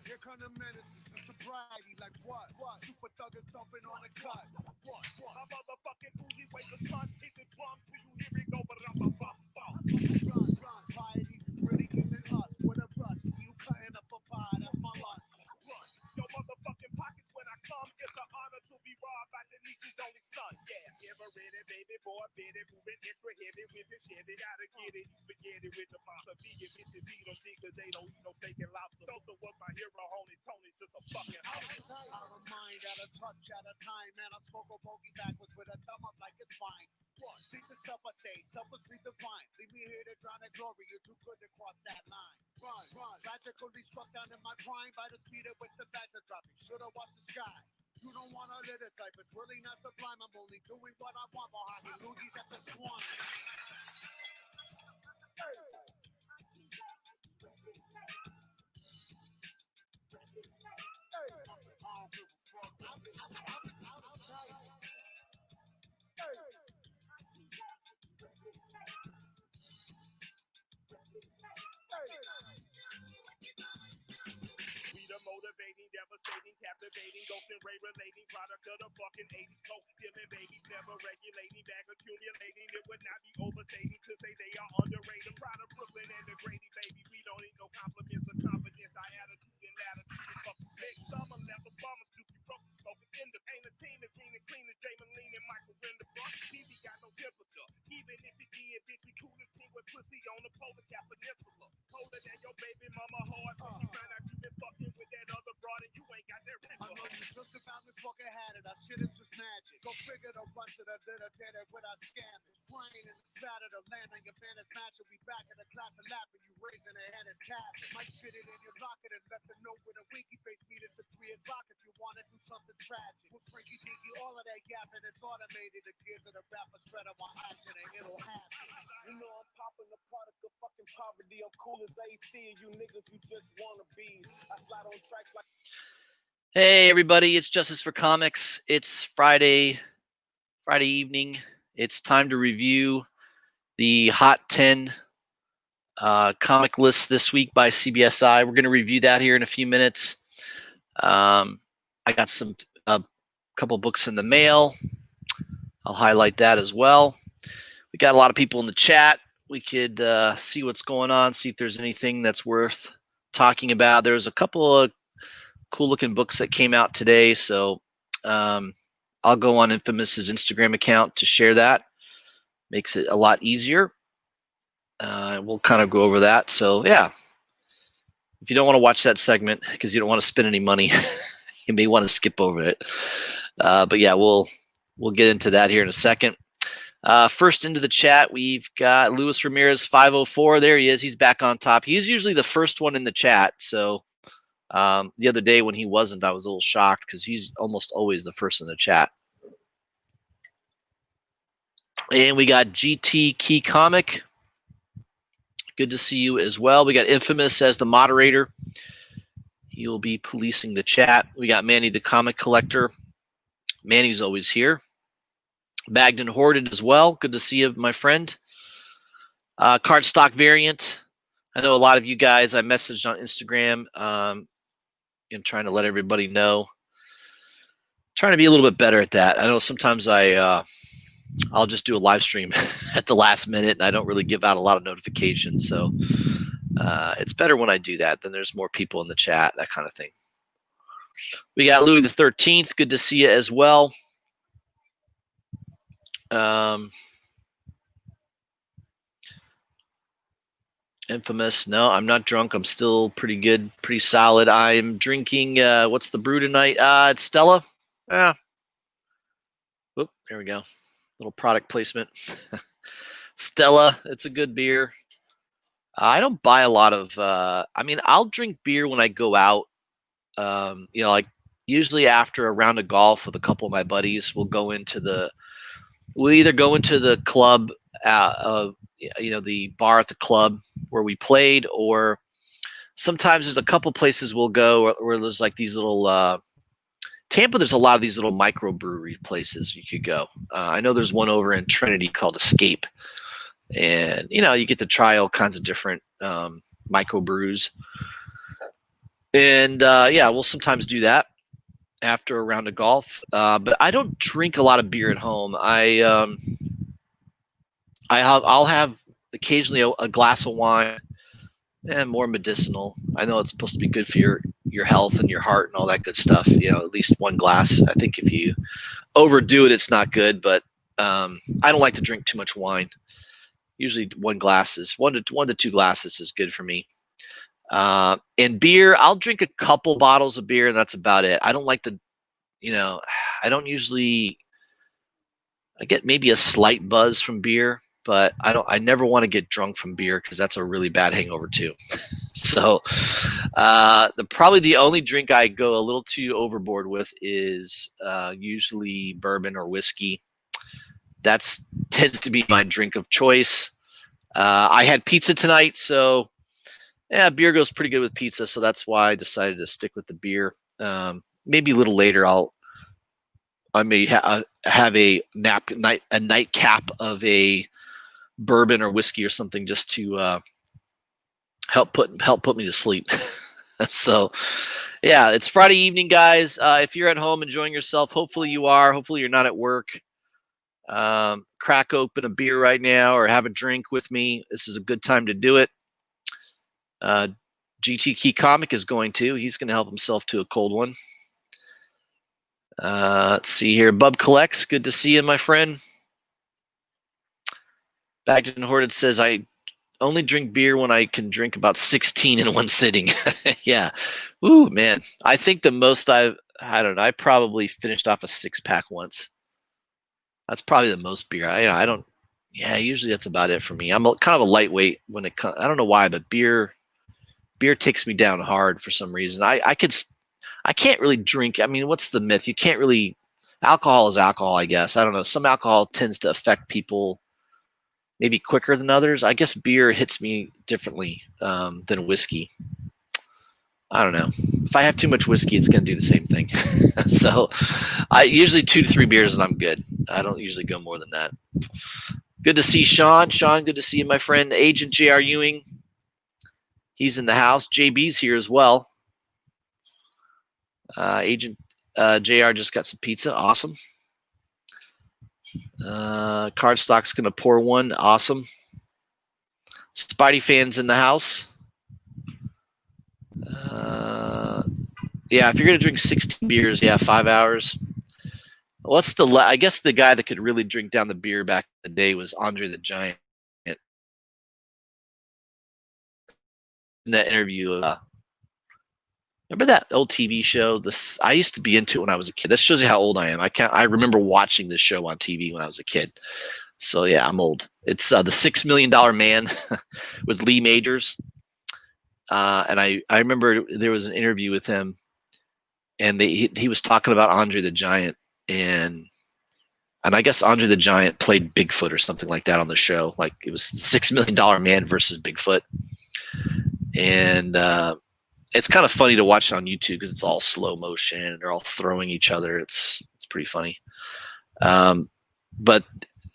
Here come the menaces, the sobriety, like what? Super thuggers thumping on the cut. What? My motherfucking Uzi weighs a ton. Hit the drum till you hear it go, but I'm a bump. Run, piety, really isn't us. With a brush, see you cutting up a pie, that's my lunch. Run, your motherfucking pockets when I come. It's an honor to be robbed by the niece's only son. Yeah, ever ready, baby boy, bitty, moving extra heavy with the shit. They gotta get it, spaghetti with the monster. Vegan bitches eat them dick, cause they don't eat no steak and lobster. So was my hero, homie Tony's just a fucking house. Out of mind, out of touch, out of time, man. I smoke a bogey backwards with a thumb up like it's fine. What? Seek the supper, say, supper sweet divine. Leave me here to drown in glory, you're too good to cross that line. Run, magically struck down in my prime by the speed at which the bags are dropping. Should've watched the sky. You don't wanna live this life, it's really not sublime. I'm only doing what I want behind the loogies at the Swan. Hey. Motivating, devastating, captivating, ghost and ray relating, product of the fucking 80s, coke dealing babies, never regulating, bag accumulating, it would not be overstating to say they are underrated. Proud of Brooklyn and the Grady, baby, we don't need no compliments or confidence, our attitude and latitude is fucking big summer, level bombers, stupid ropes, smoking in the ain't a team as green and clean as Jamin Lean and Michael in the front. TV got no temperature, even if it did, bitch, we cool as king with pussy on the polar cap peninsula. Colder than your baby mama hard, she found out you been fucking with that other broad and you ain't got that ring. I know you just about me fucking had it. That shit is just magic. Go figure the run to the dinner dinner without scamming. Flying in the flat of the land on your man is matching. We back in the class and laughing. You raising a hand and tapping. Might shit it in your locket and let them know with a winky face. Meet us at 3 o'clock if you want to do something tragic. We'll Frankie Dinky, all of that yapping. It's automated. The gears of the rapper shred of my action and it'll happen. You know I'm popping the product of fucking poverty. I'm cool as AC. You niggas, you just wanna be. I slide on tracks like. Hey everybody, it's Justice for Comics. It's Friday evening. It's time to review the Hot 10 comic list this week by CBSI. We're going to review that here in a few minutes. I got a couple books in the mail. I'll highlight that as well. We got a lot of people in the chat. We could see what's going on, see if there's anything that's worth talking about. There's a couple of cool looking books that came out today, so I'll go on Infamous's Instagram account to share that. Makes it a lot easier. We'll kind of go over that. So yeah, if you don't want to watch that segment because you don't want to spend any money, you may want to skip over it. But yeah, we'll get into that here in a second. First into the chat, we've got Luis Ramirez 504. There he is. He's back on top. He's usually the first one in the chat, so the other day when he wasn't, I was a little shocked because he's almost always the first in the chat. And we got GT Key Comic. Good to see you as well. We got Infamous as the moderator. He will be policing the chat. We got Manny the Comic Collector. Manny's always here. Bagged and Hoarded as well. Good to see you, my friend. Cardstock Variant. I know a lot of you guys I messaged on Instagram and trying to let everybody know. Trying to be a little bit better at that. I know sometimes I'll just do a live stream at the last minute and I don't really give out a lot of notifications. So it's better when I do that. Then there's more people in the chat, that kind of thing. We got Louis the 13th. Good to see you as well. Infamous. No, I'm not drunk. I'm still pretty good, pretty solid. I'm drinking, what's the brew tonight? It's Stella. Yeah. Oop, there we go. Little product placement. Stella, it's a good beer. I don't buy a lot of, I mean, I'll drink beer when I go out. You know, like usually after a round of golf with a couple of my buddies, we'll either go into the club, you know, the bar at the club where we played, or sometimes there's a couple places we'll go where there's like these little, Tampa, there's a lot of these little microbrewery places you could go. I know there's one over in Trinity called Escape. And, you know, you get to try all kinds of different microbrews. And yeah, we'll sometimes do that after a round of golf. But I don't drink a lot of beer at home. I'll have occasionally a glass of wine, and more medicinal. I know it's supposed to be good for your health and your heart and all that good stuff. At least one glass. I think if you overdo it, it's not good. But I don't like to drink too much wine. Usually one to two glasses is good for me. And beer, I'll drink a couple bottles of beer, and that's about it. I don't like to, I don't usually. I get maybe a slight buzz from beer, but I never want to get drunk from beer because that's a really bad hangover too. So, probably the only drink I go a little too overboard with is usually bourbon or whiskey. That tends to be my drink of choice. I had pizza tonight, so yeah, beer goes pretty good with pizza. So that's why I decided to stick with the beer. Maybe a little later, I may have a nightcap of a bourbon or whiskey or something just to help put me to sleep. So, yeah, it's Friday evening, guys. If you're at home enjoying yourself, hopefully you are. Hopefully you're not at work. Crack open a beer right now or have a drink with me. This is a good time to do it. GT Key Comic is going to. He's going to help himself to a cold one. Let's see here. Bub Collects. Good to see you, my friend. Bagden Hoarded says, I only drink beer when I can drink about 16 in one sitting. Yeah. Ooh, man. I think the most I don't know. I probably finished off a 6-pack once. That's probably the most beer. I don't. Yeah, usually that's about it for me. I'm kind of a lightweight when it comes. I don't know why, but beer takes me down hard for some reason. I can't really drink. I mean, what's the myth? You can't really. Alcohol is alcohol, I guess. I don't know. Some alcohol tends to affect people maybe quicker than others. I guess beer hits me differently than whiskey. I don't know. If I have too much whiskey, it's going to do the same thing. So I usually 2 to 3 beers and I'm good. I don't usually go more than that. Good to see Sean. Sean, good to see you, my friend. Agent J.R. Ewing. He's in the house. JB's here as well. Agent JR just got some pizza. Awesome. Cardstock's going to pour one. Awesome. Spidey fans in the house. Yeah, if you're going to drink 16 beers, 5 hours. I guess the guy that could really drink down the beer back in the day was Andre the Giant. In that interview, remember that old TV show? I used to be into it when I was a kid. That shows you how old I am. I remember watching this show on TV when I was a kid. So yeah, I'm old. It's the $6 Million Man with Lee Majors. And I remember there was an interview with him, and he was talking about Andre the Giant, and I guess Andre the Giant played Bigfoot or something like that on the show. Like it was $6 Million Man versus Bigfoot, and it's kind of funny to watch on YouTube because it's all slow motion and they're all throwing each other. It's pretty funny. But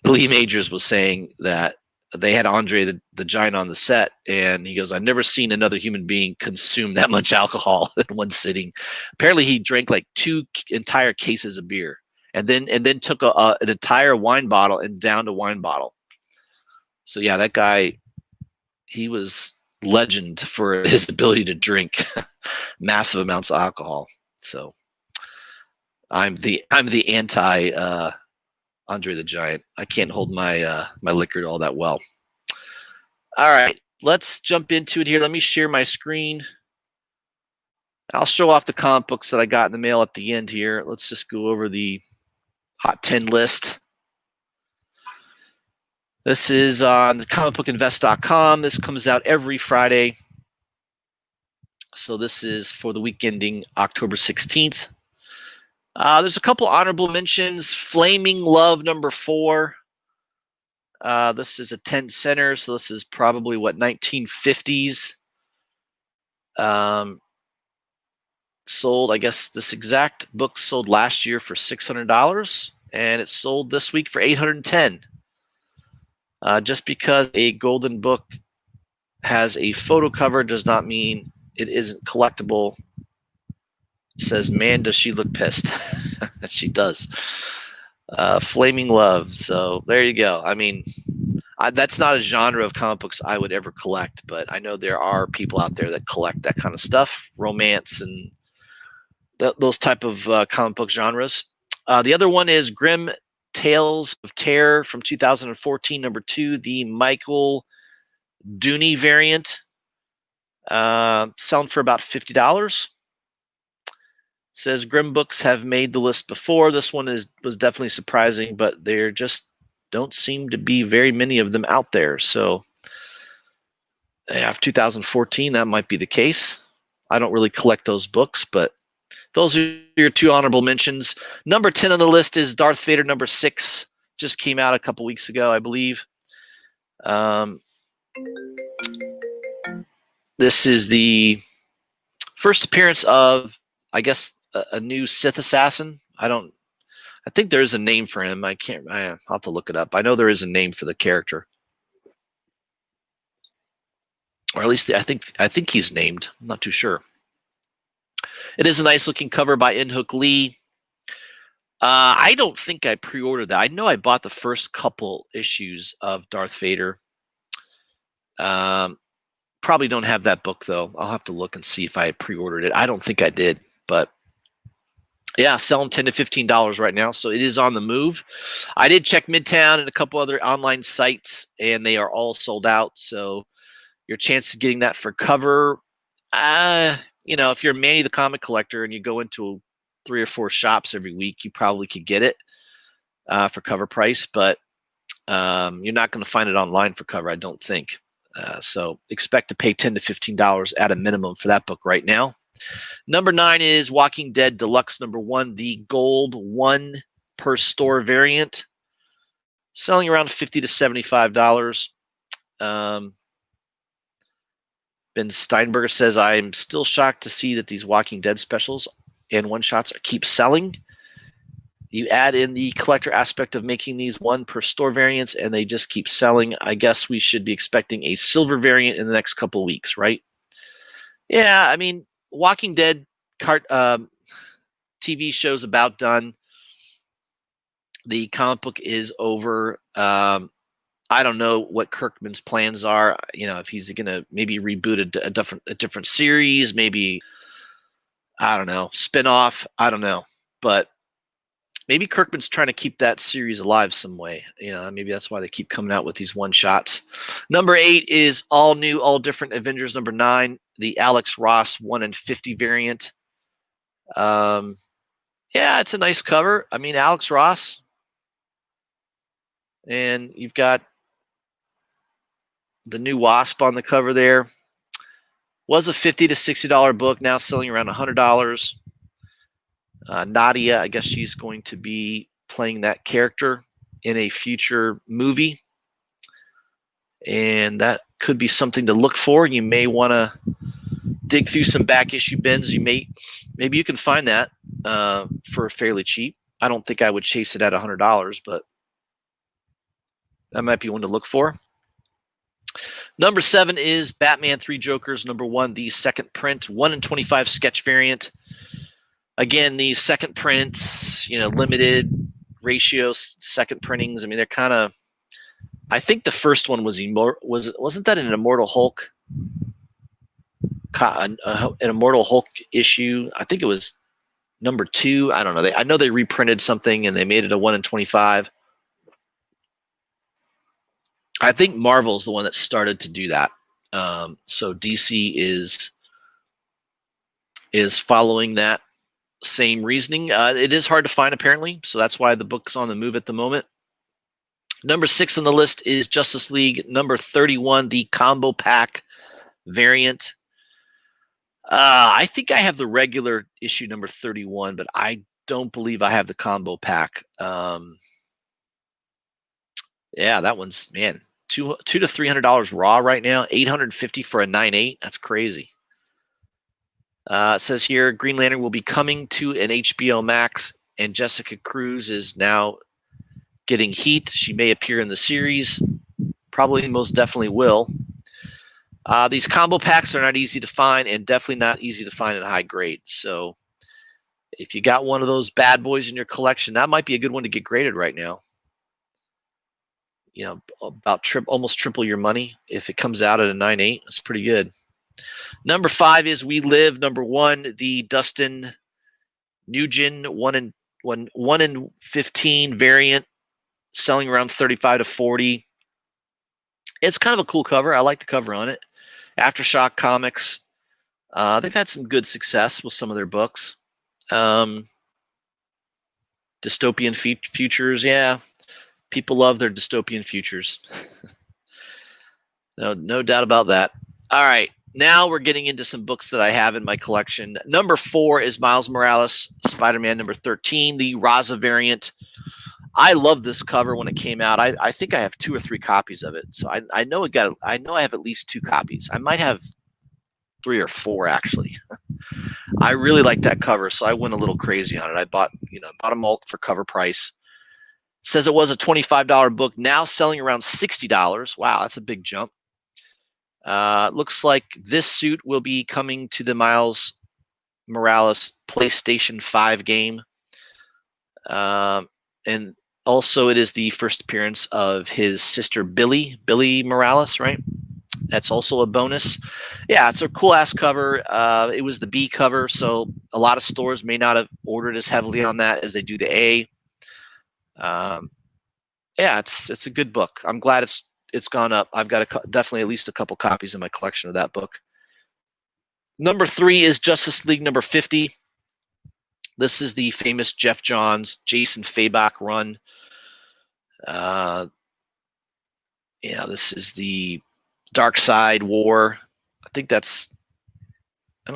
Lee Majors was saying that they had Andre the Giant on the set, and he goes, I've never seen another human being consume that much alcohol in one sitting. Apparently he drank like 2 entire cases of beer and then took an entire wine bottle and downed a wine bottle. So yeah, that guy, he was legend for his ability to drink massive amounts of alcohol. So I'm the anti Andre the Giant. I can't hold my liquor all that well. All right, let's jump into it here. Let me share my screen. I'll show off the comic books that I got in the mail at the end here. Let's just go over the Hot 10 list. This is on comicbookinvest.com. This comes out every Friday. So this is for the week ending October 16th. There's a couple honorable mentions. Flaming Love #4. This is a 10 center, so this is probably 1950s. Sold, I guess this exact book sold last year for $600, and it sold this week for $810. Just because a golden book has a photo cover does not mean it isn't collectible. Says, man, does she look pissed? She does. Flaming Love. So there you go. I mean, that's not a genre of comic books I would ever collect, but I know there are people out there that collect that kind of stuff, romance and those type of comic book genres. The other one is Grim Tales of Terror from 2014, number 2, the Michael Dooney variant, selling for about $50. Says Grim books have made the list before. This one was definitely surprising, but there just don't seem to be very many of them out there. So after 2014, that might be the case. I don't really collect those books, but those are your 2 honorable mentions. Number 10 on the list is Darth Vader number 6. Just came out a couple weeks ago, I believe. This is the first appearance of, I guess, a new Sith assassin. I think there is a name for him. I'll have to look it up. I know there is a name for the character, or at least I think he's named. I'm not too sure. It is a nice looking cover by In-Hook Lee. I don't think I pre-ordered that. I know I bought the first couple issues of Darth Vader. Probably don't have that book though. I'll have to look and see if I pre-ordered it. I don't think I did, but yeah, selling $10 to $15 right now. So it is on the move. I did check Midtown and a couple other online sites, and they are all sold out. So your chance of getting that for cover, if you're Manny the comic collector and you go into 3 or 4 shops every week, you probably could get it for cover price, but you're not going to find it online for cover, I don't think. So expect to pay $10 to $15 at a minimum for that book right now. Number 9 is Walking Dead Deluxe number 1, the gold 1 per store variant, selling around $50 to $75. Ben Steinberger says, I'm still shocked to see that these Walking Dead specials and one-shots keep selling. You add in the collector aspect of making these 1 per store variants, and they just keep selling. I guess we should be expecting a silver variant in the next couple of weeks, right? Yeah, I mean, Walking Dead TV show's about done. The comic book is over. I don't know what Kirkman's plans are. If he's going to maybe reboot a different series, maybe, I don't know, spin-off. I don't know. But maybe Kirkman's trying to keep that series alive some way. Maybe that's why they keep coming out with these one-shots. Number 8 is all new, all different Avengers number 9, the Alex Ross 1 in 50 variant. Yeah, it's a nice cover. I mean, Alex Ross. And you've got the new Wasp on the cover there. Was a $50 to $60 book, now selling around $100. Nadia, I guess she's going to be playing that character in a future movie. And that could be something to look for. You may want to dig through some back issue bins. Maybe you can find that for fairly cheap. I don't think I would chase it at $100, but that might be one to look for. Number 7 is Batman 3 Jokers number 1, the second print, 1 in 25 sketch variant. Again, these second prints, limited ratio second printings. I mean, they're kind of. I think the first one wasn't that an Immortal Hulk? An Immortal Hulk issue. I think it was number 2. I don't know. I know they reprinted something and they made it a 1 in 25. I think Marvel's the one that started to do that. So DC is following that same reasoning. It is hard to find, apparently, so that's why the book's on the move at the moment. Number 6 on the list is Justice League number 31, the combo pack variant. I think I have the regular issue number 31, but I don't believe I have the combo pack. Yeah, that one's, man, $200 to $300 raw right now, $850 for a 9.8. That's crazy. It says here, Green Lantern will be coming to an HBO Max, and Jessica Cruz is now getting heat. She may appear in the series. Probably most definitely will. These combo packs are not easy to find, and definitely not easy to find in high grade. So if you got one of those bad boys in your collection, that might be a good one to get graded right now. You know, about almost triple your money if it comes out at a 9.8. That's pretty good. Number 5 is We Live. Number 1, the Dustin Nugent 1 in 15 variant, selling around 35 to 40. It's kind of a cool cover. I like the cover on it. Aftershock Comics. They've had some good success with some of their books. Dystopian futures, yeah. People love their dystopian futures. No doubt about that. All right, now we're getting into some books that I have in my collection. Number 4 is Miles Morales, Spider-Man number 13, the Raza variant. I love this cover when it came out. I think I have 2 or 3 copies of it. So I know I have at least 2 copies. I might have 3 or 4 actually. I really like that cover, so I went a little crazy on it. I bought them all for cover price. Says it was a $25 book, now selling around $60. Wow, that's a big jump. Looks like this suit will be coming to the Miles Morales PlayStation 5 game. And also it is the first appearance of his sister Billy Morales, right? That's also a bonus. Yeah, it's a cool-ass cover. It was the B cover, so a lot of stores may not have ordered as heavily on that as they do the A. Yeah, it's a good book. I'm glad it's gone up. I've got definitely at least a couple copies in my collection of that book. Number 3 is Justice League number 50. This is the famous Jeff Johns, Jason Fabok run. Yeah, this is the Dark Side War. I don't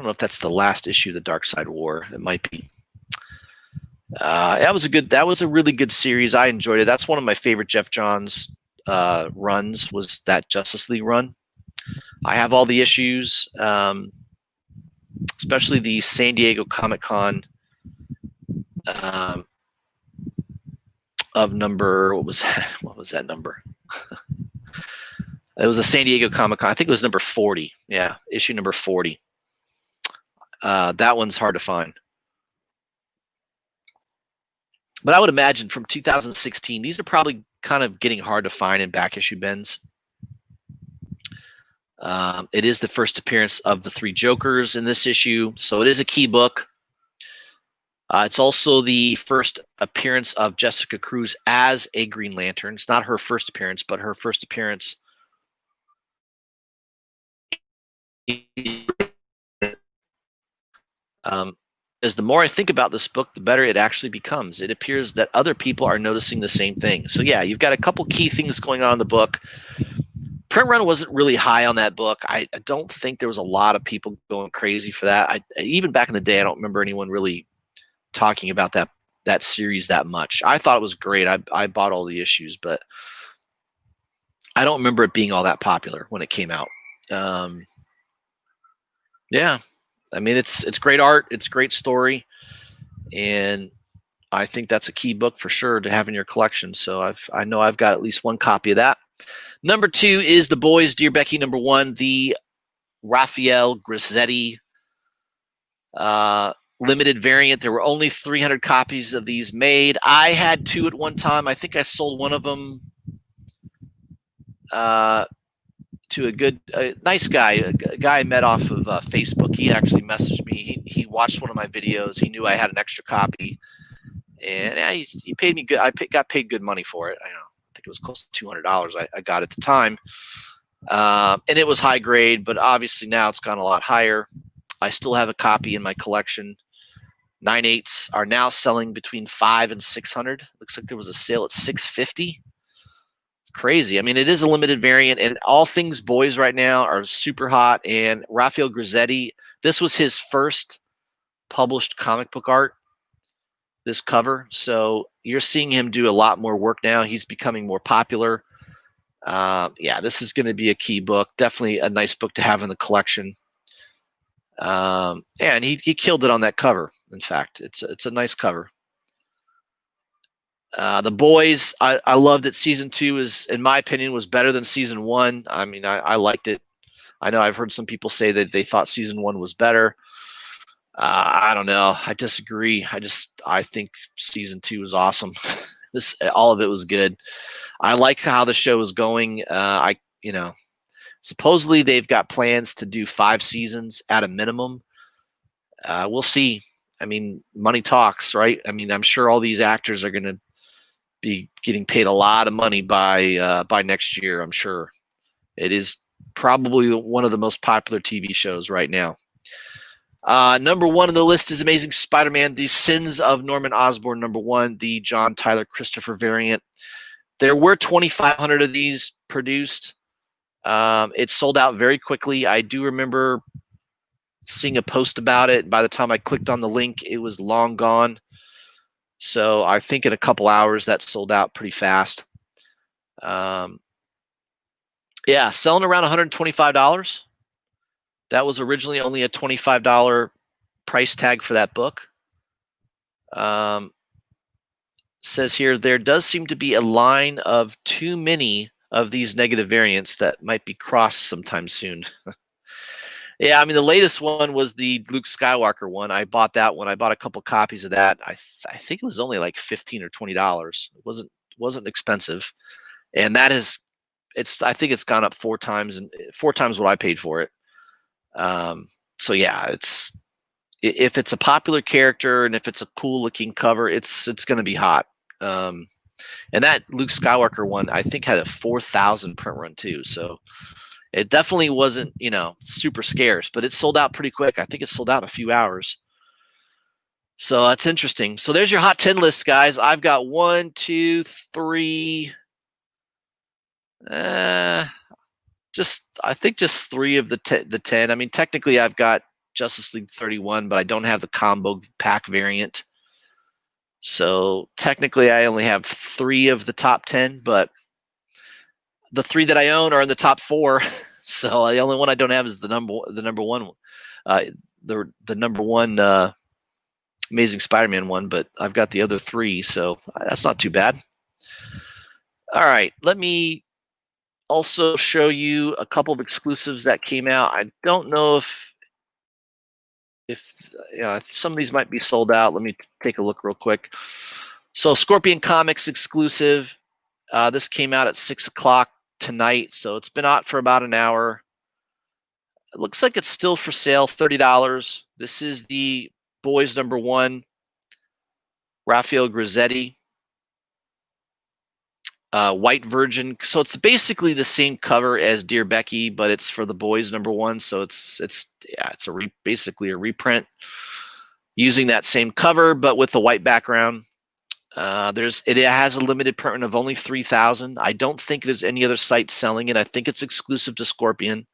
know if that's the last issue of the Dark Side War. It might be. That was a really good series. I enjoyed it. That's one of my favorite Jeff Johns runs, was that Justice League run. I have all the issues, especially the San Diego Comic-Con of number, what was that number? It was a San Diego Comic-Con. I think it was number 40. Yeah, issue number 40. That one's hard to find. But I would imagine from 2016, these are probably kind of getting hard to find in back issue bins. It is the first appearance of the 3 Jokers in this issue, so it is a key book. It's also the first appearance of Jessica Cruz as a Green Lantern. It's not her first appearance, but her first appearance. As the more I think about this book, the better it actually becomes. It appears that other people are noticing the same thing. So yeah, you've got a couple key things going on in the book. Print run wasn't really high on that book. I don't think there was a lot of people going crazy for that. Even back in the day, I don't remember anyone really talking about that series that much. I thought it was great. I bought all the issues, but I don't remember it being all that popular when it came out. Yeah, I mean, it's great art. It's great story. And I think that's a key book for sure to have in your collection. So I know I've got at least 1 copy of that. Number 2 is The Boys, Dear Becky number 1, the Rafael Grazetti limited variant. There were only 300 copies of these made. I had 2 at one time. I think I sold one of them to a nice guy, a guy I met off of Facebook. He actually messaged me. He watched one of my videos. He knew I had an extra copy, and yeah, he paid me good. I got paid good money for it. I think it was close to $200 I got at the time, and it was high grade. But obviously now it's gone a lot higher. I still have a copy in my collection. 9/8s are now selling between $500 and $600. Looks like there was a sale at $650. Crazy. I mean, it is a limited variant, and all things boys right now are super hot. And Rafael Grazetti, this was his first published comic book art, this cover. So you're seeing him do a lot more work now. He's becoming more popular. Yeah, this is going to be a key book. Definitely a nice book to have in the collection. And he killed it on that cover. In fact, it's a nice cover. The Boys, I loved it. Season 2 is, in my opinion, was better than season 1. I mean, I liked it. I know I've heard some people say that they thought season 1 was better. I don't know. I disagree. I think season 2 was awesome. All of it was good. I like how the show is going. Supposedly they've got plans to do 5 seasons at a minimum. We'll see. I mean, money talks, right? I mean, I'm sure all these actors are going to be getting paid a lot of money by next year. I'm sure it is probably one of the most popular TV shows right now. Number 1 on the list is Amazing Spider-Man: The Sins of Norman Osborn. Number 1, the John Tyler Christopher variant. There were 2,500 of these produced. It sold out very quickly. I do remember seeing a post about it. By the time I clicked on the link, it was long gone. So I think in a couple hours that sold out pretty fast. Yeah, selling around $125. That was originally only a $25 price tag for that book. Says here, there does seem to be a line of too many of these negative variants that might be crossed sometime soon. Yeah, I mean, the latest one was the Luke Skywalker one. I bought that one. I bought a couple copies of that. I think it was only like $15 or $20. It wasn't expensive, and I think it's gone up 4 times what I paid for it. So yeah, if it's a popular character and if it's a cool looking cover, it's going to be hot. And that Luke Skywalker one, I think, had a 4,000 print run too. So it definitely wasn't, super scarce, but it sold out pretty quick. I think it sold out in a few hours. So that's interesting. So there's your hot 10 list, guys. I've got 1, 2, 3. I think just 3 of the 10. I mean, technically I've got Justice League 31, but I don't have the combo pack variant. So technically I only have 3 of the top 10, but the 3 that I own are in the top 4. So the only one I don't have is the number one, the number 1 Amazing Spider-Man one, but I've got the other 3, so that's not too bad. All right, let me also show you a couple of exclusives that came out. I don't know if some of these might be sold out. Let me take a look real quick. So Scorpion Comics exclusive. This came out at 6 o'clock tonight, so it's been out for about an hour. It looks like it's still for sale, $30. This is the Boys number 1, Rafael Grazetti, White Virgin. So it's basically the same cover as Dear Becky, but it's for the Boys number 1. So it's basically a reprint using that same cover, but with the white background. It has a limited print run of only 3,000. I don't think there's any other site selling it. I think it's exclusive to Scorpion.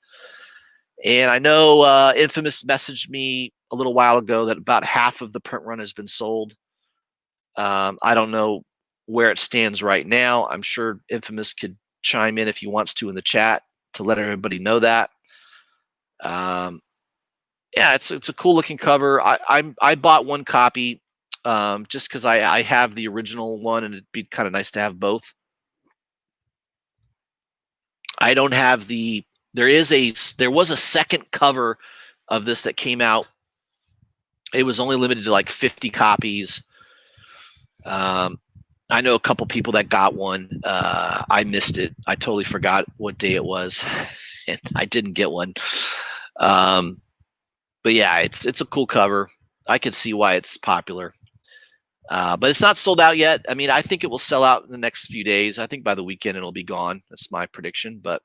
And I know Infamous messaged me a little while ago that about half of the print run has been sold. I don't know where it stands right now. I'm sure Infamous could chime in if he wants to in the chat to let everybody know that. Yeah, it's a cool looking cover. I bought 1 copy just because I have the original one, and it'd be kind of nice to have both. I don't have there was a second cover of this that came out. It was only limited to like 50 copies. I know a couple people that got one. I missed it. I totally forgot what day it was, and I didn't get one. But yeah, it's a cool cover. I can see why it's popular. But it's not sold out yet. I mean, I think it will sell out in the next few days. I think by the weekend it'll be gone. That's my prediction. But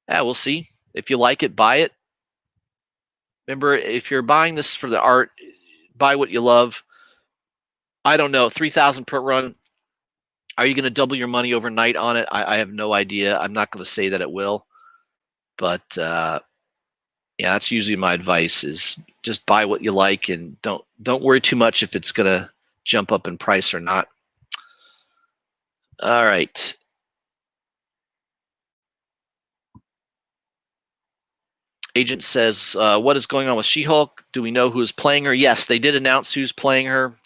yeah, we'll see. If you like it, buy it. Remember, if you're buying this for the art, buy what you love. I don't know, 3,000 print run. Are you going to double your money overnight on it? I have no idea. I'm not going to say that it will. But yeah, that's usually my advice: is just buy what you like and don't worry too much if it's going to jump up in price or not. All right. Agent says, what is going on with She-Hulk? Do we know who's playing her? Yes, they did announce who's playing her.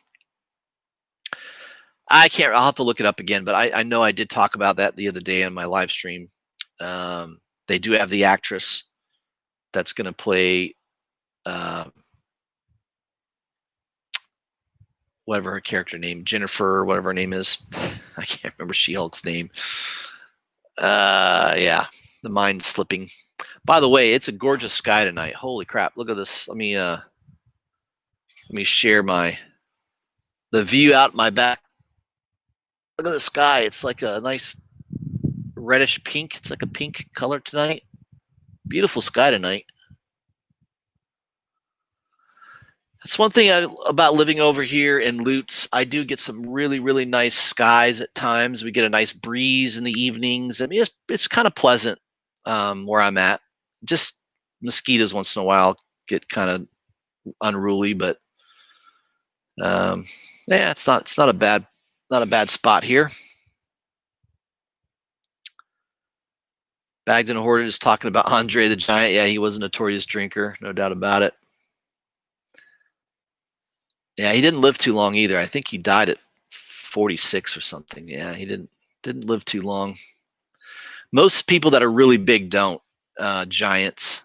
I'll have to look it up again, but I know I did talk about that the other day on my live stream. They do have the actress that's going to play whatever her character name, Jennifer, or whatever her name is. I can't remember She-Hulk's name. Yeah, the mind's slipping. By the way, it's a gorgeous sky tonight. Holy crap! Look at this. Let me share the view out my back. Look at the sky. It's like a nice reddish pink. It's like a pink color tonight. Beautiful sky tonight. That's one thing about living over here in Lutz. I do get some really, really nice skies at times. We get a nice breeze in the evenings. I mean, it's kind of pleasant where I'm at. Just mosquitoes once in a while get kind of unruly, but yeah, it's not a bad spot here. Bagged and Hoarded is talking about Andre the Giant. Yeah, he was a notorious drinker, no doubt about it. Yeah, he didn't live too long either. I think he died at 46 or something. Yeah, he didn't live too long. Most people that are really big don't. Giants.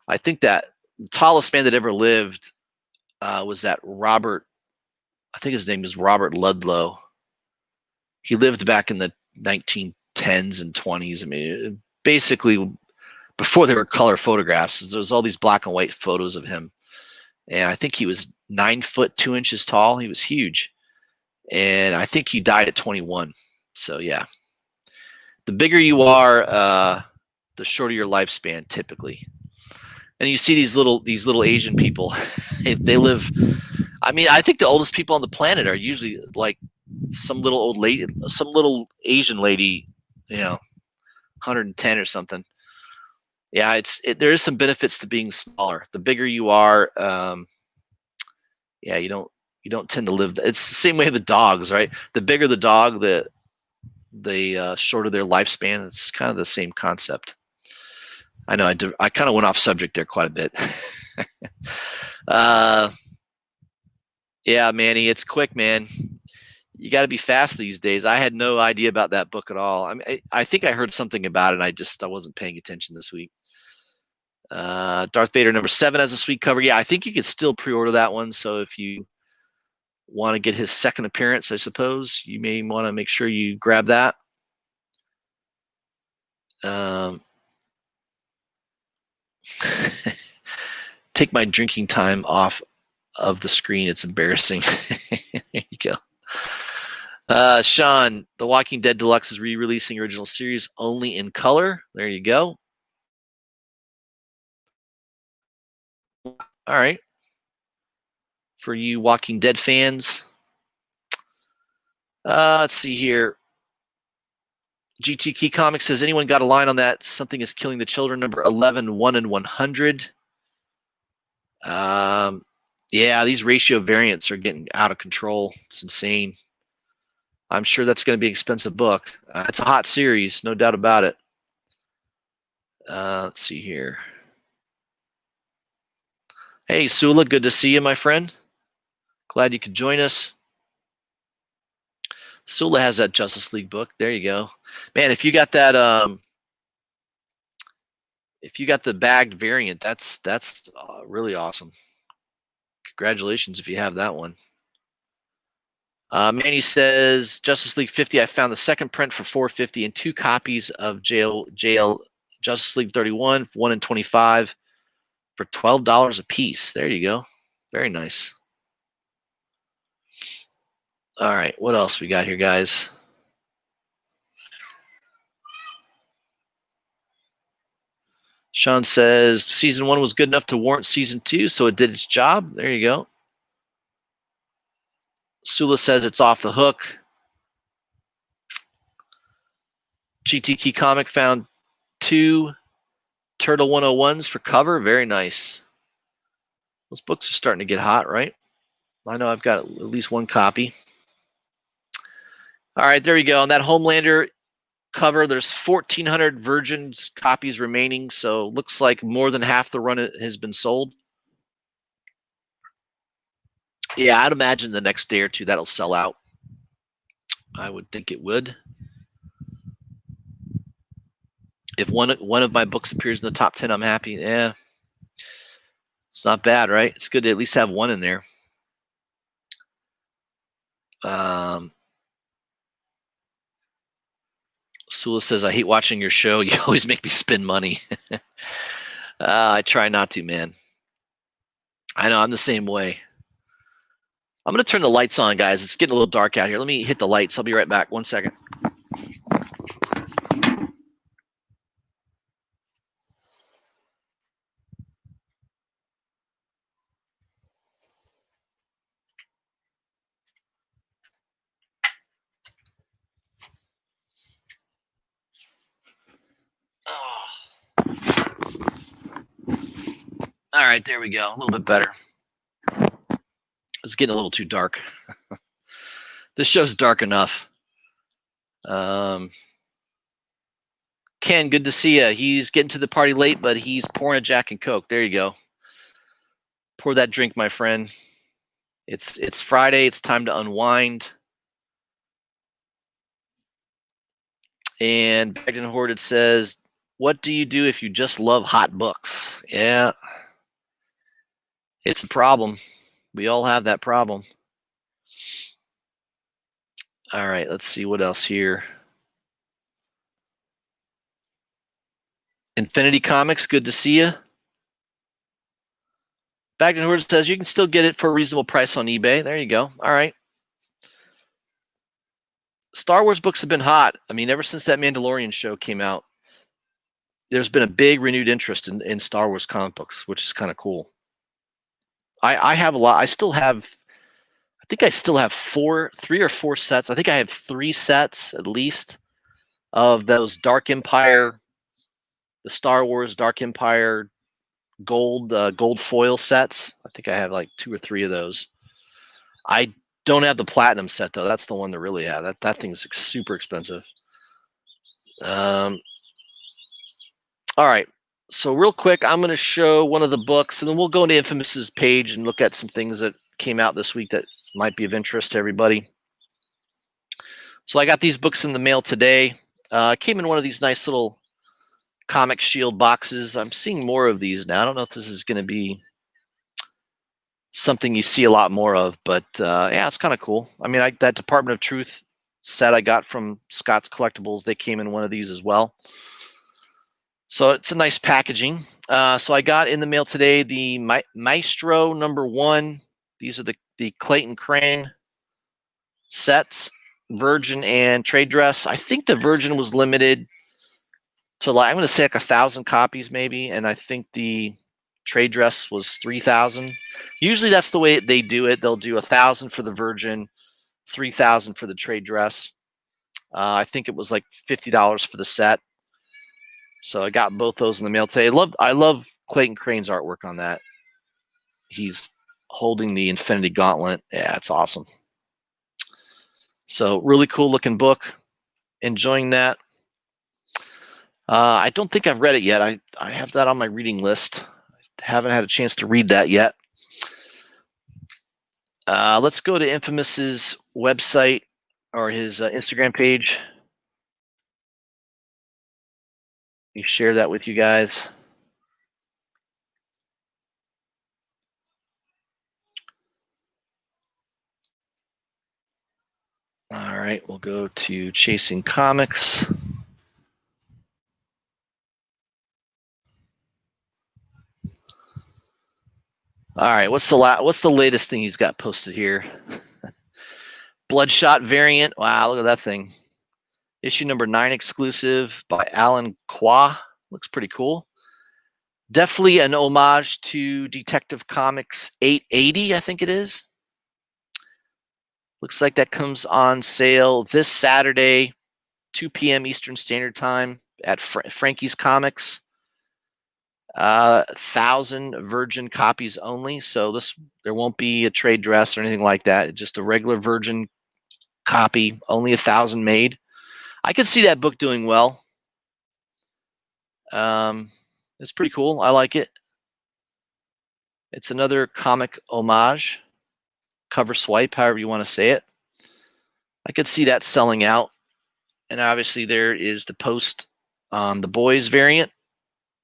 I think that the tallest man that ever lived was that Robert. I think his name was Robert Ludlow. He lived back in the 1910s and 20s. I mean, basically before there were color photographs. There was all these black and white photos of him. And I think he was 9 foot 2 inches tall. He was huge. And I think he died at 21. So yeah. The bigger you are, the shorter your lifespan typically. And you see these little Asian people. They live. I mean, I think the oldest people on the planet are usually like some little old lady, some little Asian lady, 110 or something. Yeah, there is some benefits to being smaller. The bigger you are, yeah, you don't tend to live. It's the same way with dogs, right? The bigger the dog, the shorter their lifespan. It's kind of the same concept. I know I kind of went off subject there quite a bit. Yeah, Manny, it's quick, man. You got to be fast these days. I had no idea about that book at all. I mean, I think I heard something about it. And I wasn't paying attention this week. Darth Vader #7 has a sweet cover. Yeah, I think you can still pre-order that one. So if you want to get his second appearance, I suppose you may want to make sure you grab that. Take my drinking time off of the screen. It's embarrassing. There you go. Sean, The Walking Dead Deluxe is re-releasing original series only in color. There you go. All right. For you Walking Dead fans. Let's see here. GT Key Comics says, anyone got a line on that? Something is killing the children. Number 11, 1 in 100. Yeah, these ratio variants are getting out of control. It's insane. I'm sure that's going to be an expensive book. It's a hot series, no doubt about it. Let's see here. Hey, Sula, good to see you, my friend. Glad you could join us. Sula has that Justice League book. There you go. Man, if you got that, if you got the bagged variant, that's really awesome. Congratulations if you have that one. Manny says, Justice League 50, I found the second print for $4.50 and 2 copies of JL Justice League 31, 1 in 25 for $12 a piece. There you go. Very nice. All right, what else we got here, guys? Sean says, season 1 was good enough to warrant season 2, so it did its job. There you go. Sula says it's off the hook. GT Key Comic found 2 Turtle 101s for cover. Very nice. Those books are starting to get hot, right? I know I've got at least 1 copy. All right, there we go. On that Homelander cover, there's 1,400 virgin copies remaining, so looks like more than half the run has been sold. Yeah, I'd imagine the next day or two that'll sell out. I would think it would. If one of my books appears in the top 10, I'm happy. Yeah, it's not bad, right? It's good to at least have one in there. Sula says, I hate watching your show. You always make me spend money. I try not to, man. I know, I'm the same way. I'm going to turn the lights on, guys. It's getting a little dark out here. Let me hit the lights. I'll be right back. 1 second. Oh. All right, there we go. A little bit better. It's getting a little too dark. This show's dark enough. Ken, good to see you. He's getting to the party late, but he's pouring a Jack and Coke. There you go. Pour that drink, my friend. It's Friday. It's time to unwind. And Bagden Hoarded says, what do you do if you just love hot books? Yeah, it's a problem. We all have that problem. All right, let's see what else here. Infinity Comics, good to see you. Bagden Hoarded says you can still get it for a reasonable price on eBay. There you go. All right. Star Wars books have been hot. I mean, ever since that Mandalorian show came out, there's been a big renewed interest in Star Wars comic books, which is kind of cool. I have a lot. I think I still have 3 or 4 sets. I think I have 3 sets at least of those Dark Empire, the Star Wars Dark Empire gold foil sets. I think I have like 2 or 3 of those. I don't have the platinum set though. That's the one to really have. That thing's super expensive. All right. So real quick, I'm going to show one of the books, and then we'll go into Infamous's page and look at some things that came out this week that might be of interest to everybody. So I got these books in the mail today. Came in one of these nice little Comic Shield boxes. I'm seeing more of these now. I don't know if this is going to be something you see a lot more of, but yeah, it's kind of cool. I mean, that Department of Truth set I got from Scott's Collectibles, they came in one of these as well. So it's a nice packaging. So I got in the mail today the Maestro #1. These are the Clayton Crane sets, Virgin and Trade Dress. I think the Virgin was limited to like, I'm going to say like 1,000 copies maybe, and I think the Trade Dress was 3,000. Usually that's the way they do it. They'll do 1,000 for the Virgin, 3,000 for the Trade Dress. I think it was like $50 for the set. So I got both those in the mail today. I love Clayton Crane's artwork on that. He's holding the Infinity Gauntlet. Yeah, it's awesome. So really cool looking book. Enjoying that. I don't think I've read it yet. I have that on my reading list. Haven't had a chance to read that yet. Let's go to Infamous's website or his Instagram page. Let me share that with you guys. All right, we'll go to Chasing Comics. All right, what's the latest thing he's got posted here? Bloodshot Variant. Wow, look at that thing. Issue #9 exclusive by Alan Qua. Looks pretty cool. Definitely an homage to Detective Comics 880, I think it is. Looks like that comes on sale this Saturday, 2 p.m. Eastern Standard Time at Frankie's Comics. 1,000 Virgin copies only, so there won't be a trade dress or anything like that. It's just a regular Virgin copy, only 1,000 made. I could see that book doing well. It's pretty cool. I like it. It's another comic homage, cover swipe, however you want to say it. I could see that selling out. And obviously there is the post on the boys variant,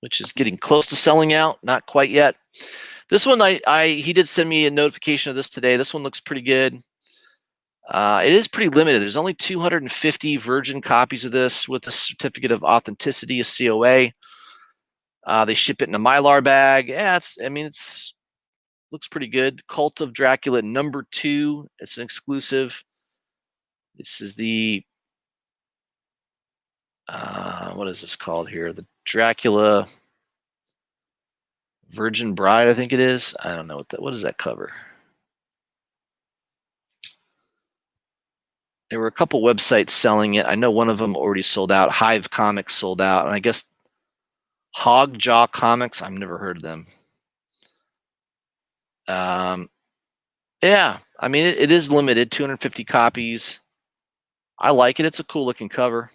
which is getting close to selling out, not quite yet. This one, he did send me a notification of this today. This one looks pretty good. It is pretty limited. There's only 250 virgin copies of this with a certificate of authenticity, a COA. They ship it in a Mylar bag. Yeah, it's looks pretty good. Cult of Dracula #2. It's an exclusive. This is the what is this called here? The Dracula Virgin Bride, I think it is. I don't know what does that cover? There were a couple websites selling it. I know one of them already sold out. Hive Comics sold out, and I guess Hogjaw Comics. I've never heard of them. Yeah, I mean it is limited, 250 copies. I like it. It's a cool looking cover.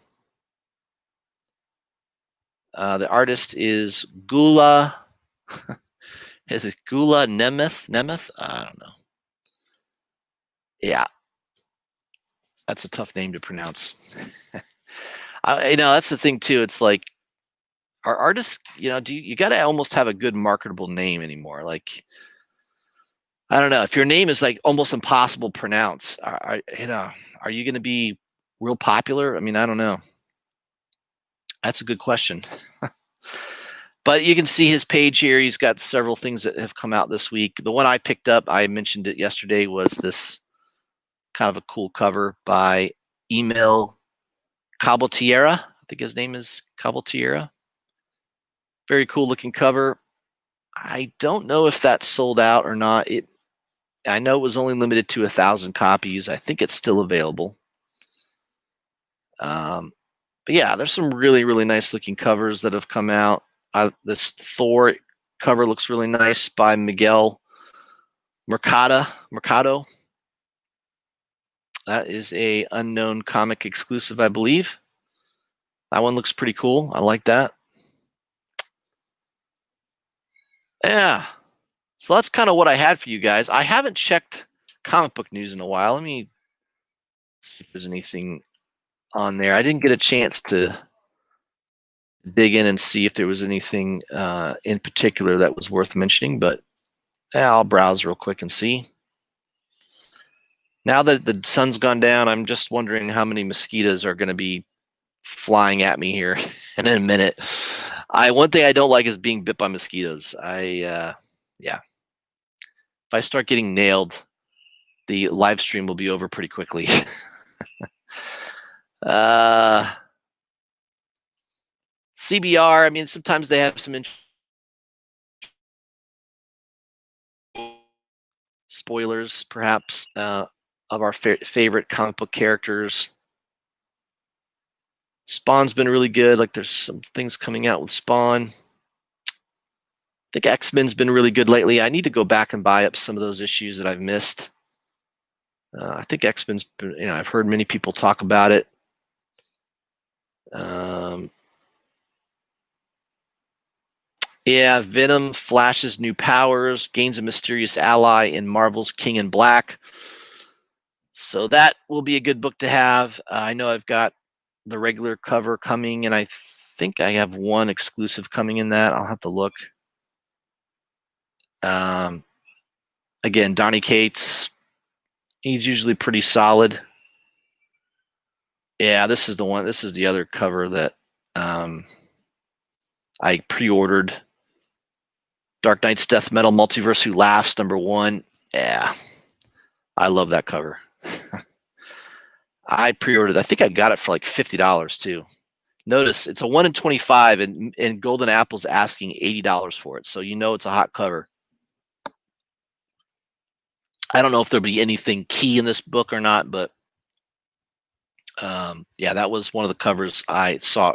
The artist is Gula. Is it Gula Nemeth? Nemeth? I don't know. Yeah, that's a tough name to pronounce. That's the thing too. It's like our artists, you got to almost have a good marketable name anymore. Like, I don't know, if your name is like almost impossible to pronounce, are you going to be real popular? I mean, I don't know. That's a good question. But you can see his page here. He's got several things that have come out this week. The one I picked up, I mentioned it yesterday, was this kind of a cool cover by Emil Cabotiera. I think his name is Cabotiera. Very cool looking cover. I don't know if that sold out or not. I know it was only limited to 1,000 copies. I think it's still available. But yeah, there's some really, really nice looking covers that have come out. This Thor cover looks really nice by Miguel Mercado. That is a Unknown Comic exclusive, I believe. That one looks pretty cool. I like that. Yeah. So that's kind of what I had for you guys. I haven't checked comic book news in a while. Let me see if there's anything on there. I didn't get a chance to dig in and see if there was anything in particular that was worth mentioning, but I'll browse real quick and see. Now that the sun's gone down, I'm just wondering how many mosquitoes are going to be flying at me here in a minute. One thing I don't like is being bit by mosquitoes. Yeah. If I start getting nailed, the live stream will be over pretty quickly. CBR, I mean, sometimes they have some spoilers, perhaps, of our favorite comic book characters. Spawn's been really good. Like, there's some things coming out with Spawn. I think X-Men's been really good lately. I need to go back and buy up some of those issues that I've missed. I think X-Men's been, I've heard many people talk about it. Yeah, Venom flashes new powers, gains a mysterious ally in Marvel's King in Black. So that will be a good book to have. I know I've got the regular cover coming, and I think I have one exclusive coming in that. I'll have to look. Again, Donny Cates, he's usually pretty solid. Yeah, this is the one. This is the other cover that I pre-ordered. Dark Knight's Death Metal Multiverse Who Laughs, #1. Yeah, I love that cover. I pre-ordered. I think I got it for like $50 too. Notice it's a 1 in 25, and Golden Apple's asking $80 for it. So it's a hot cover. I don't know if there'll be anything key in this book or not, but yeah, that was one of the covers I saw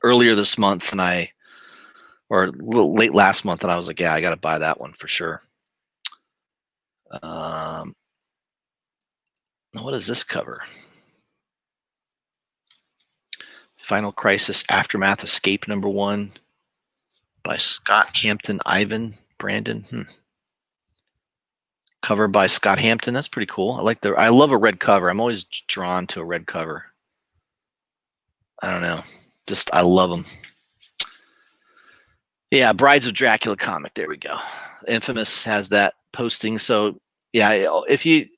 earlier this month, or a little late last month, and I was like, yeah, I got to buy that one for sure. What is this cover? Final Crisis Aftermath Escape #1 by Scott Hampton, Ivan Brandon. Cover by Scott Hampton. That's pretty cool. I love a red cover. I'm always drawn to a red cover. I don't know. I love them. Yeah, Brides of Dracula comic. There we go. Infamous has that posting. So yeah, if you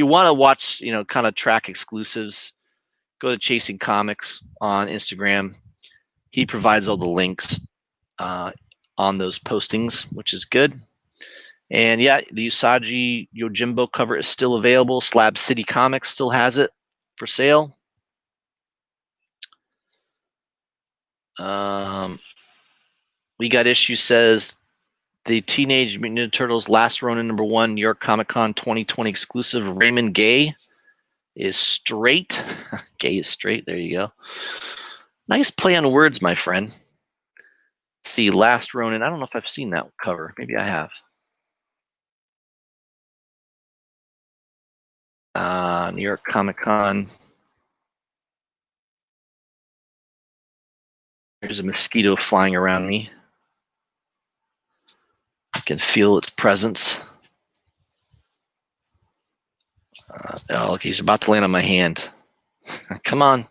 want to watch, kind of track exclusives, go to Chasing Comics on Instagram. He provides all the links on those postings, which is good. And yeah, the Usagi Yojimbo cover is still available. Slab City Comics still has it for sale. We Got Issue says the Teenage Mutant Ninja Turtles Last Ronin #1 New York Comic Con 2020 exclusive Raymond Gay is straight. Gay is straight. There you go. Nice play on words, my friend. Let's see, Last Ronin. I don't know if I've seen that cover. Maybe I have. New York Comic Con. There's a mosquito flying around me. I can feel its presence. Oh, look, he's about to land on my hand. Come on.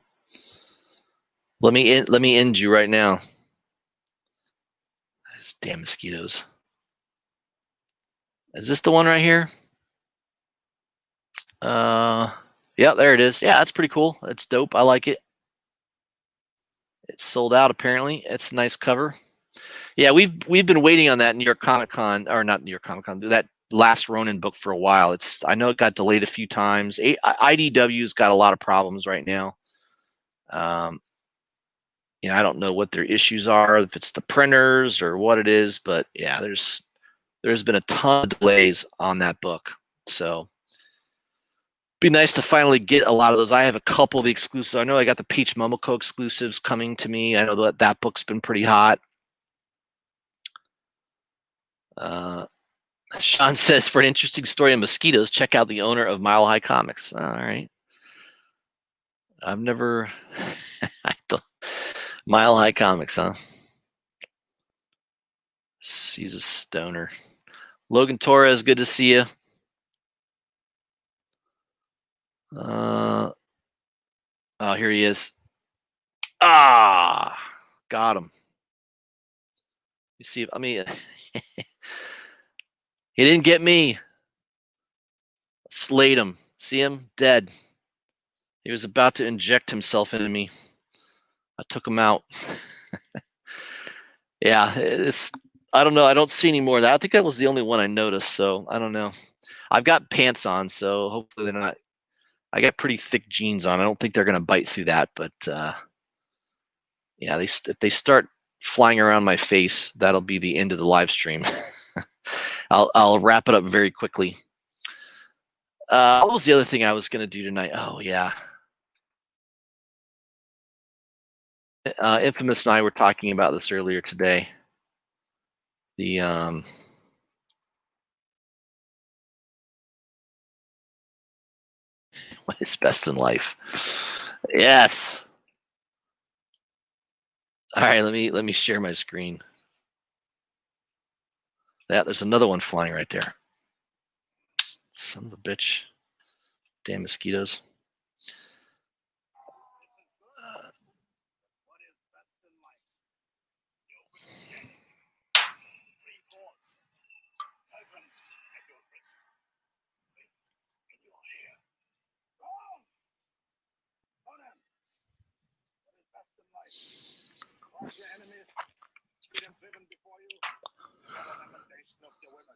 Let me end you right now. These damn mosquitoes. Is this the one right here? Yeah, there it is. Yeah, that's pretty cool. It's dope. I like it. It's sold out apparently. It's a nice cover. Yeah, we've been waiting on that New York Comic Con, or not New York Comic Con, that Last Ronin book for a while. I know it got delayed a few times. IDW's got a lot of problems right now. I don't know what their issues are, if it's the printers or what it is, but yeah, there's been a ton of delays on that book. So be nice to finally get a lot of those. I have a couple of the exclusives. I know I got the Peach Momoko exclusives coming to me. I know that book's been pretty hot. Sean says, for an interesting story on mosquitoes, check out the owner of Mile High Comics. All right. I've never Mile High Comics, huh? He's a stoner. Logan Torres, good to see you. Oh, here he is. Got him. You see, I mean, he didn't get me. Slayed him. See him? Dead. He was about to inject himself into me. I took him out. Yeah, I don't know. I don't see any more of that. I think that was the only one I noticed, so I don't know. I've got pants on, so hopefully they're not. I got pretty thick jeans on. I don't think they're going to bite through that, but yeah, if they start flying around my face, that'll be the end of the live stream. I'll wrap it up very quickly. What was the other thing I was going to do tonight? Oh, yeah. Infamous and I were talking about this earlier today. The what is best in life? Yes. All right, let me share my screen. Yeah, there's another one flying right there. Son of a bitch. Damn mosquitoes. Your enemies, see them driven before you. Have a lamentation of your women.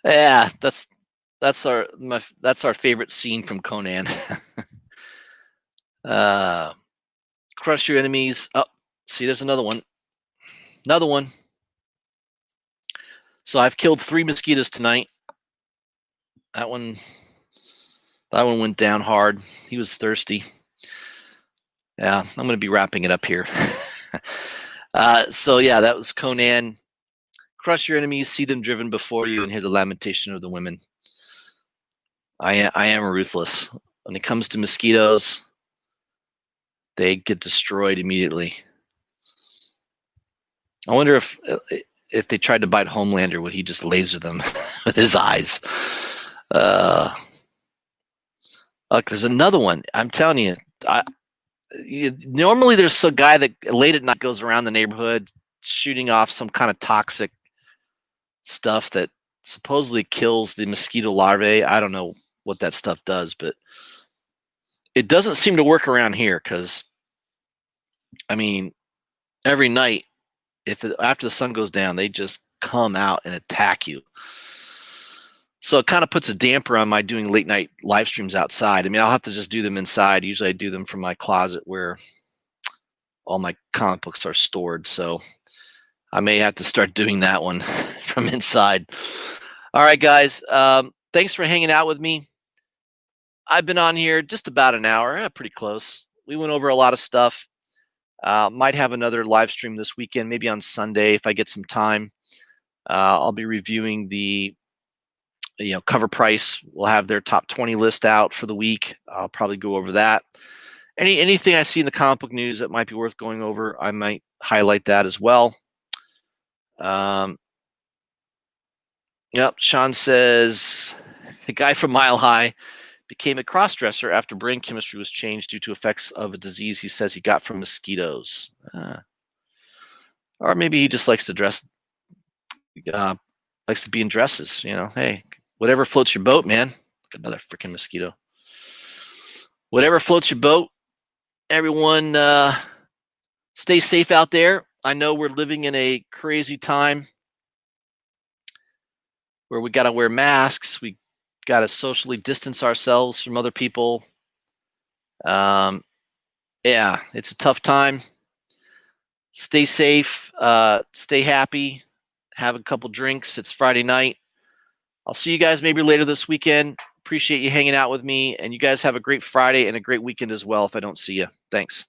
Yeah, that's our favorite scene from Conan. Crush your enemies. Oh, see, there's another one. Another one. So I've killed 3 mosquitoes tonight. That one went down hard. He was thirsty. Yeah, I'm going to be wrapping it up here. So yeah, that was Conan. Crush your enemies, see them driven before you, and hear the lamentation of the women. I am ruthless. When it comes to mosquitoes, they get destroyed immediately. I wonder if they tried to bite Homelander, would he just laser them with his eyes? Look, there's another one. I'm telling you, normally there's a guy that late at night goes around the neighborhood shooting off some kind of toxic stuff that supposedly kills the mosquito larvae. I don't know what that stuff does, but it doesn't seem to work around here because, I mean, every night, after the sun goes down, they just come out and attack you. So it kind of puts a damper on my doing late night live streams outside. I mean, I'll have to just do them inside. Usually I do them from my closet where all my comic books are stored. So I may have to start doing that one from inside. All right, guys. Thanks for hanging out with me. I've been on here just about an hour, pretty close. We went over a lot of stuff. Might have another live stream this weekend, maybe on Sunday if I get some time. I'll be reviewing the cover price. We'll have their top 20 list out for the week. I'll probably go over that. Anything I see in the comic book news that might be worth going over, I might highlight that as well. Yep, Sean says the guy from Mile High became a cross-dresser after brain chemistry was changed due to effects of a disease he says he got from mosquitoes. Or maybe he just likes to dress, likes to be in dresses. Hey, whatever floats your boat, man. Another freaking mosquito. Whatever floats your boat. Everyone, stay safe out there. I know we're living in a crazy time where we got to wear masks. We got to socially distance ourselves from other people. Yeah, it's a tough time. Stay safe. Stay happy. Have a couple drinks. It's Friday night. I'll see you guys maybe later this weekend. Appreciate you hanging out with me. And you guys have a great Friday and a great weekend as well if I don't see you. Thanks.